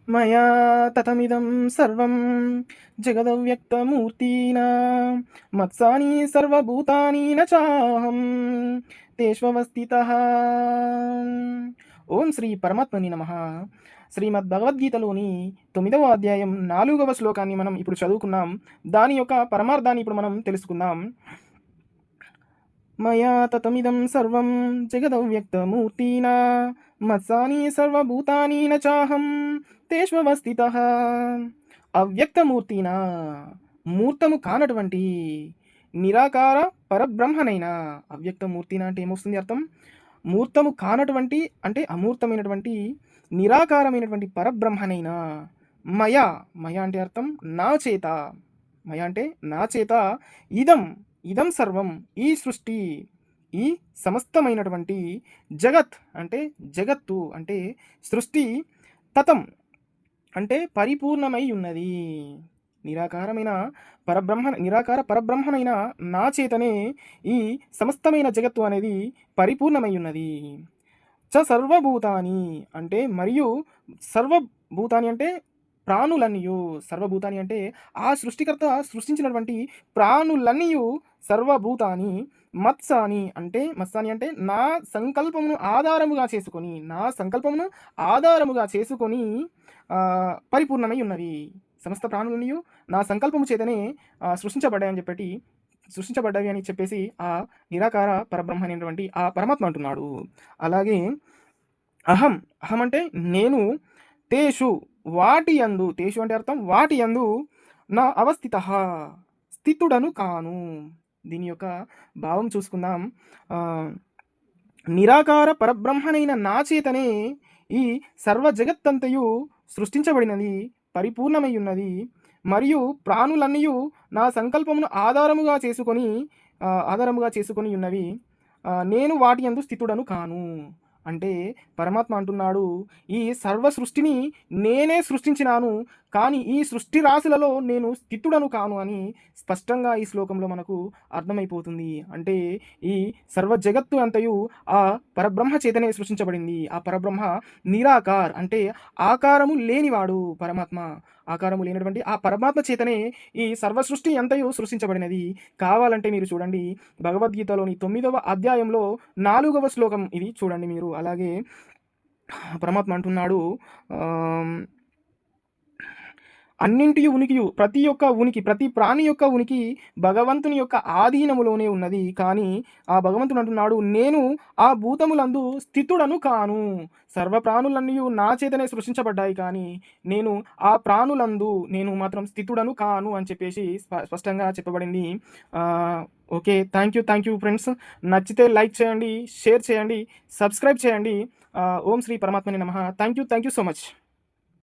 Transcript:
మయా తతమిదం సర్వం జగదవ్యక్తమూర్తినా మత్సాని సర్వభూతాని న చాహం తేష్వస్థితః. ఓం శ్రీ పరమాత్మని నమః. శ్రీమద్ భగవద్గీతలోని 9వ అధ్యాయం 4వ శ్లోకాన్ని మనం ఇప్పుడు చదువుకున్నాం. దాని యొక్క పరమార్థాన్ని ఇప్పుడు మనం తెలుసుకుందాం. మయా తతమిదం సర్వం జగదవ్యక్తమూర్తినా మత్సాని సర్వభూతాని న చాహం తేష్వస్థితః. అవ్యక్తమూర్తినా, మూర్తము కానటువంటి నిరాకార పరబ్రహ్మనైనా. అవ్యక్తమూర్తినా అంటే ఏమొస్తుంది అర్థం? మూర్తము కానటువంటి అంటే అమూర్తమైనటువంటి నిరాకారమైనటువంటి పరబ్రహ్మనైనా మయా, మయా అంటే అర్థం నా చేత, మయా అంటే నా చేత ఇదం, ఇదం సర్వం ఈ సృష్టి, ఈ సమస్తమైనటువంటి జగత్ అంటే జగత్తు అంటే సృష్టి తతం అంటే పరిపూర్ణమై ఉన్నది. నిరాకారమైన నిరాకార పరబ్రహ్మనైన నా చేతనే ఈ సమస్తమైన జగత్తు అనేది పరిపూర్ణమై ఉన్నది. సర్వభూతాని అంటే మరియు సర్వభూతాని అంటే ప్రాణులన్నీయు, సర్వభూతాని అంటే ఆ సృష్టికర్త సృష్టించినటువంటి ప్రాణులన్నీయు సర్వభూతాని మత్సాని అంటే నా సంకల్పమును ఆధారముగా చేసుకొని, నా సంకల్పమును ఆధారముగా చేసుకొని పరిపూర్ణమై ఉన్నవి. సమస్త ప్రాణులన్నీయు నా సంకల్పము చేతనే సృష్టించబడ్డవి అని చెప్పేసి ఆ నిరాకార పరబ్రహ్మ అనేటువంటి ఆ పరమాత్మ అంటున్నాడు. అలాగే అహం, అహం అంటే నేను, తేషు వాటి యందు, తేషు అంటే అర్థం వాటి యందు, నా అవస్థిత స్థితుడను కాను. దీని యొక్క భావం చూసుకుందాం. నిరాకార పరబ్రహ్మనైన నా చేతనే ఈ సర్వ జగత్తంతయు సృష్టించబడినది, పరిపూర్ణమై ఉన్నది. మరియు ప్రాణులన్నయు నా సంకల్పమును ఆధారముగా చేసుకొని ఉన్నవి. నేను వాటి యందు స్థితుడను కాను. అంటే పరమాత్మ అంటున్నాడు, ఈ సర్వ సృష్టిని నేనే సృష్టించినాను, కానీ ఈ సృష్టి రాశులలో నేను స్థితుడను కాను అని స్పష్టంగా ఈ శ్లోకంలో మనకు అర్థమైపోతుంది. అంటే ఈ సర్వ జగత్తు అంతయు ఆ పరబ్రహ్మ చేతనే సృష్టించబడింది. ఆ పరబ్రహ్మ నిరాకార్ అంటే ఆకారము లేనివాడు పరమాత్మ. ఆకారము లేనటువంటి ఆ పరమాత్మ చేతనే ఈ సర్వ సృష్టి అంతయు సృష్టించబడినది. కావాలంటే మీరు చూడండి, భగవద్గీతలోని 9వ అధ్యాయంలో 4వ శ్లోకం ఇది చూడండి మీరు. అలాగే పరమాత్మ అంటున్నాడు, అన్నింటి ఉనికియు, ప్రతి ప్రాణి యొక్క ఉనికి భగవంతుని యొక్క ఆధీనములోనే ఉన్నది. కానీ ఆ భగవంతుడు అంటున్నాడు, నేను ఆ భూతములందు స్థితుడను కాను. సర్వ ప్రాణులన్నీ నా చేతనే సృష్టించబడ్డాయి, కానీ నేను ఆ ప్రాణులందు నేను మాత్రం స్థితుడను కాను అని చెప్పేసి స్పష్టంగా చెప్పబడింది. Okay, thank you friends. నచ్చితే లైక్ చేయండి, షేర్ చేయండి, సబ్స్క్రైబ్ చేయండి. ఓం శ్రీ పరమాత్మని నమః. Thank you so much.